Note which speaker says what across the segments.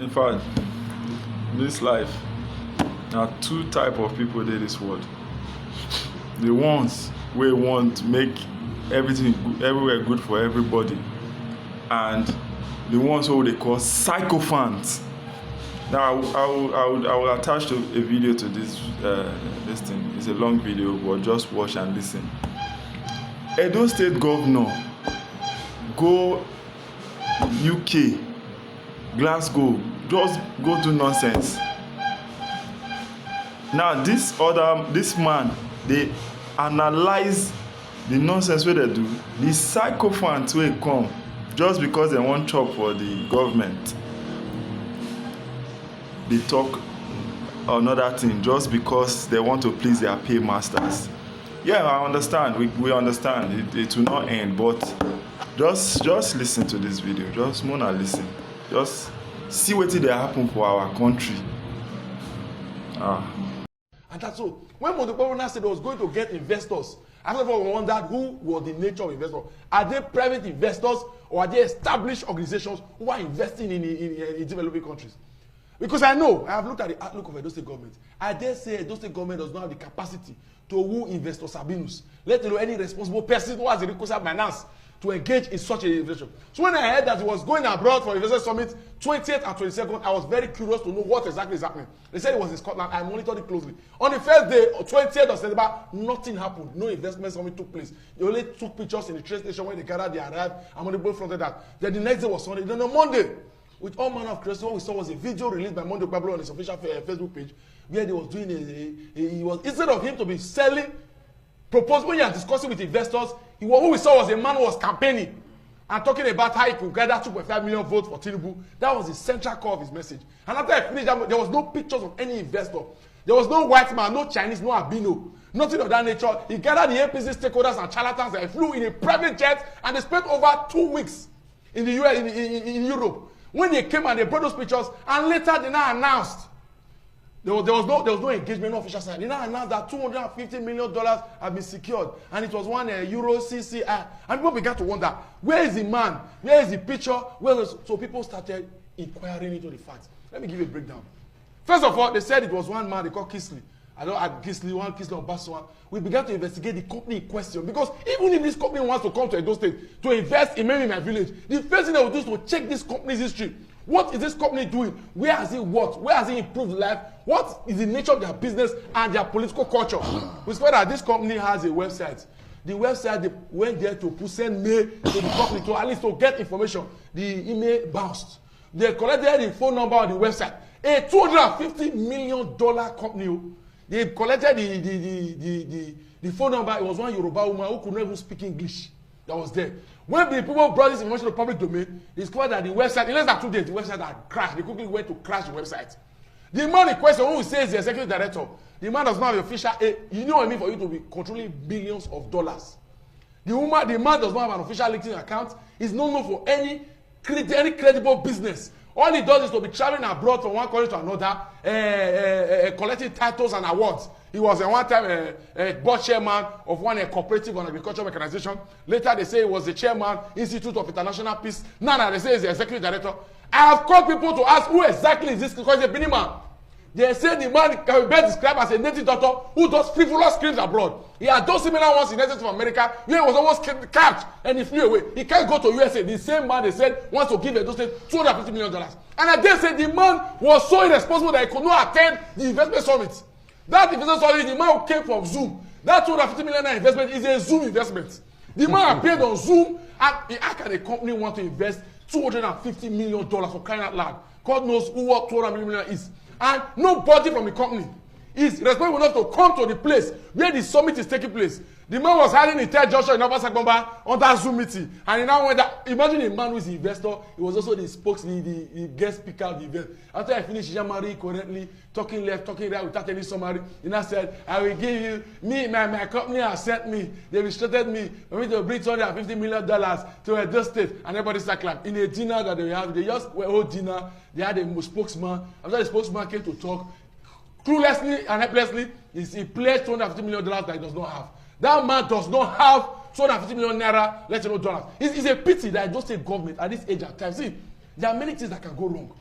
Speaker 1: In fact, this life, there are two type of people in this world. The ones who want to make everything everywhere good for everybody, and the ones who they call sycophants. Now I will attach a video to this thing. It's a long video, but just watch and listen. Edo State governor go UK, Glasgow, just go do nonsense. Now this man, they analyze the nonsense wey they do. The sycophants wey come just because they want chop for the government. They talk another thing just because they want to please their paymasters. Yeah, I understand. We understand. It will not end, but just listen to this video. Just more than listen. Just see what they happen for our country.
Speaker 2: And that's all. When Montgomery said he was going to get investors, I wondered who was the nature of investors. Are they private investors or are they established organizations who are investing in developing countries? Because I know, I have looked at the outlook of Edo State government. I dare say Edo State government does not have the capacity to woo investor Sabinus, let alone any responsible person who has the requisite finance to engage in such an investment. So when I heard that he was going abroad for Investor Summit 20th and 22nd, I was very curious to know what exactly is happening. They said it was in Scotland. I monitored it closely. On the first day, 20th of September, nothing happened. No investment summit took place. They only took pictures in the train station when they gathered, they arrived, and when they both fronted that. Then the next day was Sunday. Then on Monday, with all manner of curiosity, what we saw was a video released by Mondo Pablo on his official Facebook page, where they was doing instead of him to be selling, proposing, when you are discussing with investors, what we saw was a man who was campaigning and talking about how he could gather 2.5 million votes for Tinubu. That was the central core of his message. And after I finished that, there was no pictures of any investor. There was no white man, no Chinese, no albino, nothing of that nature. He gathered the APC stakeholders and charlatans and flew in a private jet, and they spent over 2 weeks in the US, in Europe. When they came and they brought those pictures, and later they now announced there was no engagement on official side. They now announced that $250 million have been secured, and it was one Euro CCI. And people began to wonder, where is the man? Where is the picture? So people started inquiring into the facts. Let me give you a breakdown. First of all, they said it was one man they called Kisley. I don't add Kisley, one Kisley on Baswan. We began to investigate the company in question, because even if this company wants to come to Edo State to invest in maybe my village, the first thing they will do is to check this company's history. What is this company doing? Where has it worked? Where has it improved life? What is the nature of their business and their political culture? We discovered that this company has a website. The website, they went there to send mail to the company to at least to get information. The email bounced. They collected the phone number on the website. A $250 million company. They collected the phone number. It was one Yoruba woman who could not even speak English that was there. When the people brought this information to the public domain, they discovered that the website, in less than 2 days, the website had crashed. They quickly went to crash the website. The man in question, who says the executive director, the man does not have official, you know what I mean, for you to be controlling billions of dollars. The man does not have an official LinkedIn account. He's not known for any credible business. All he does is to be traveling abroad from one country to another, collecting titles and awards. He was at one time a board chairman of one cooperative and agricultural mechanization. Later, they say he was the chairman, Institute of International Peace. Now they say he's the executive director. I have called people to ask who exactly is this, because he's a Benin man. They say the man can be best described as a native doctor who does frivolous crimes abroad. He had done similar ones in the United States of America, where he was almost catched and he flew away. He can't go to USA. The same man, they said, wants to give Edo State $250 million. And I dare say the man was so irresponsible that he could not attend the investment summit. That investment summit, the man who came from Zoom. That $250 million investment is a Zoom investment. The man appeared on Zoom, and how can a company want to invest $250 million for crying out loud? God knows what $200 million is. And nobody from the company is responsible enough to come to the place where the summit is taking place. The man was hiding in Third Junction in Upper Sagbomba on that Zoom meeting. And he now went there. Imagine a man who is the investor. He was also the the guest speaker of the event. After I finished Jamari correctly, talking left, talking right without any summary, he now said, I will give you, my company has sent me, they restricted me for me to bring $250 million to Edo State. And everybody started clapping. In a dinner that they have, they just went dinner, they had a spokesman. After the spokesman came to talk, cluelessly and helplessly, he pledged $250 million that he does not have. That man does not have 250 million naira, let alone dollars. It's a pity that I don't say government at this age and time. See, there are many things that can go wrong.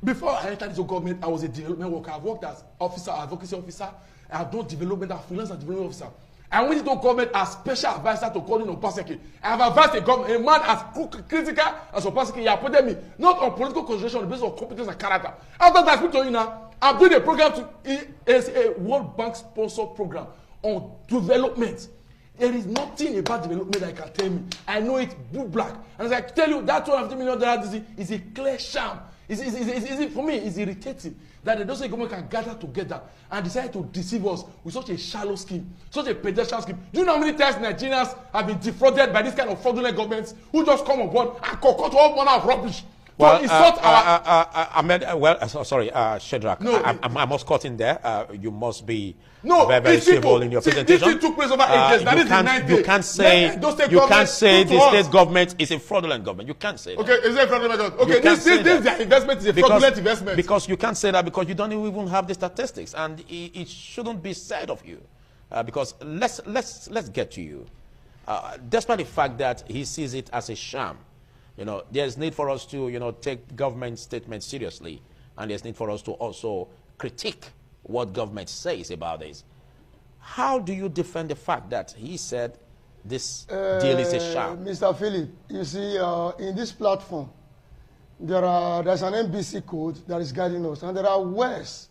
Speaker 2: Before I entered this government, I was a development worker. I've worked as officer, advocacy officer. I've done development, as freelance and development officer. I went into government as special advisor to Colin Obaseki. I have advised a man as critical as Obaseki. He appointed me not on political consideration, based on competence and character. After that, I speak to you now. I'm doing a program it's a World Bank sponsored program on development. There is nothing about development that can tell me. I know it blue black. And as I tell you, that $250 million is a clear sham. For me, it's irritating that the Edo State government can gather together and decide to deceive us with such a shallow scheme, such a pedestrian scheme. Do you know how many times Nigerians have been defrauded by this kind of fraudulent governments who just come on board and concoct all manner of rubbish?
Speaker 3: Well, sorry, Shedrack.
Speaker 2: No,
Speaker 3: I must cut in there. You must be
Speaker 2: no,
Speaker 3: very civil in your presentation.
Speaker 2: This took place over 8 years.
Speaker 3: You can't say the state government is a fraudulent government. You can't say that.
Speaker 2: Okay, is it a fraudulent government? Okay, this investment is a fraudulent investment.
Speaker 3: Because you can't say that because you don't even have the statistics, and it shouldn't be said of you. Because let's get to you. Despite the fact that he sees it as a sham, there's need for us to, take government statements seriously, and there's need for us to also critique what government says about this. How do you defend the fact that he said this deal is a sham?
Speaker 4: Mr. Philip, you see, in this platform, there's an NBC code that is guiding us, and there are words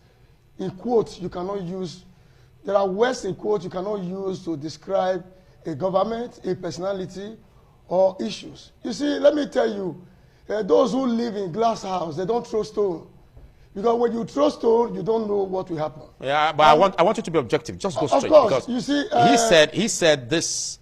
Speaker 4: in quotes you cannot use. There are words in quotes you cannot use to describe a government, a personality, or issues. You see, let me tell you, those who live in glass house, they don't throw stone. Because when you throw stone, you don't know what will happen. Yeah,
Speaker 3: but I want you to be objective. Just go straight.
Speaker 4: Of course,
Speaker 3: because
Speaker 4: you see,
Speaker 3: he said this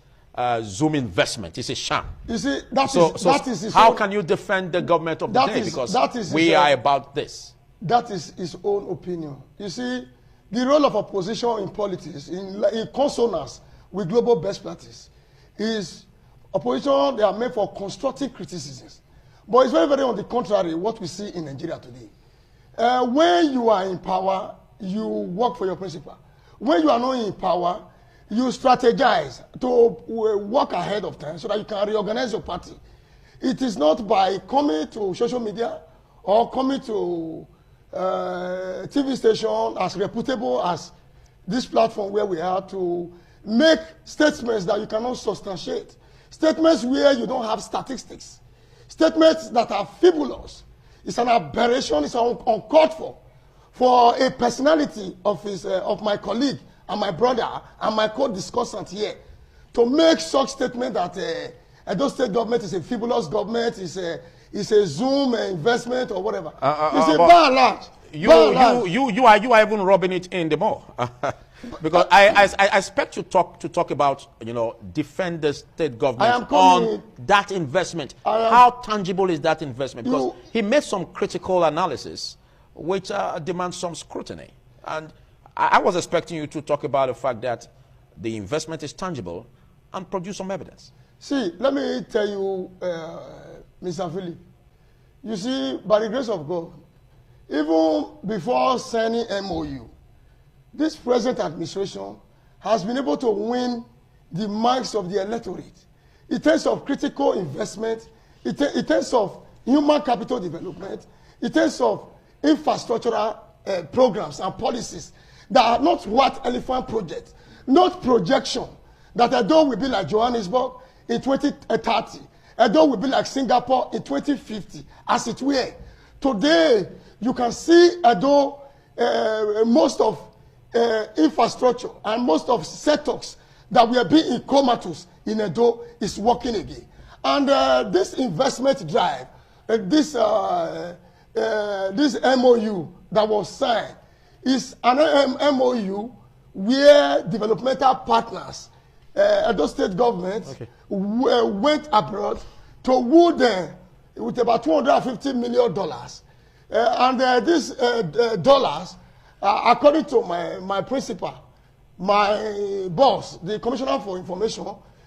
Speaker 3: Zoom investment is a sham.
Speaker 4: You see, that is his
Speaker 3: how
Speaker 4: own,
Speaker 3: can you defend the government of the day? Because we are about this.
Speaker 4: That is his own opinion. You see, the role of opposition in politics, in consonance with global best practice, is opposition. They are made for constructive criticisms. But it's very, very on the contrary what we see in Nigeria today. When you are in power, you work for your principle. When you are not in power, you strategize to work ahead of time so that you can reorganize your party. It is not by coming to social media or coming to TV station as reputable as this platform where we are to make statements that you cannot substantiate. Statements where you don't have statistics. Statements that are frivolous. It's an aberration, it's uncalled for a personality of my colleague and my brother and my co-discussant here to make such statement that Edo State government is a frivolous government, is a Zoom investment or whatever. It's a by and large.
Speaker 3: You are even rubbing it in the more. Because I expect you to talk about, defend the state government on that investment. How tangible is that investment? Because he made some critical analysis which demands some scrutiny. And I was expecting you to talk about the fact that the investment is tangible and produce some evidence.
Speaker 4: See, let me tell you, Mr. Philip, you see, by the grace of God, even before signing MOU, this present administration has been able to win the minds of the electorate in terms of critical investment, in terms of human capital development, in terms of infrastructural programs and policies that are not what elephant projects, not projection that Edo will be like Johannesburg in 2030, Edo will be like Singapore in 2050, as it were. Today, you can see Edo, most of infrastructure and most of sectors that were being comatose in Edo is working again. And this investment drive, this MOU that was signed is an MOU where developmental partners, Edo State government, went abroad to woo them with about $250 million. And these dollars, according to my principal, my boss, the Commissioner for Information,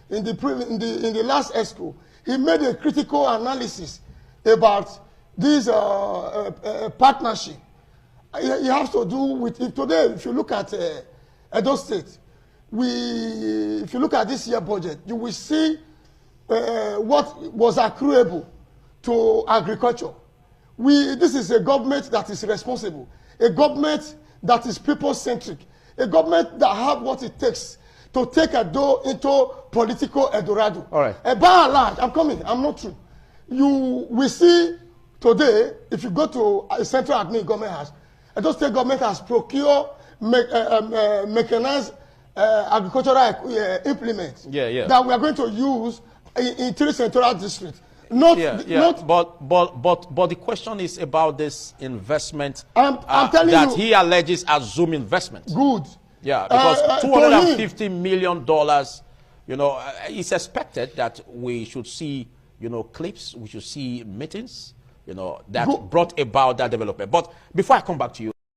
Speaker 4: in the last ESCO, he made a critical analysis about this partnership. It has to do with it. Today, if you look at Edo State, if you look at this year budget, you will see what was accruable to agriculture, This is a government that is responsible, a government that is people-centric, a government that have what it takes to take Edo into political Eldorado.
Speaker 3: All right.
Speaker 4: And by and large, I'm coming, I'm not true. You will see today, if you go to a central admin government house, Edo State government has procured mechanized agricultural implements that we are going to use in 3 central districts. But the question is about this investment I'm telling
Speaker 3: that
Speaker 4: you,
Speaker 3: he alleges as Zoom investment.
Speaker 4: Good.
Speaker 3: Yeah, because $250 million, you know, it's expected that we should see, you know, clips, we should see meetings, you know, that brought about that development. But before I come back to you,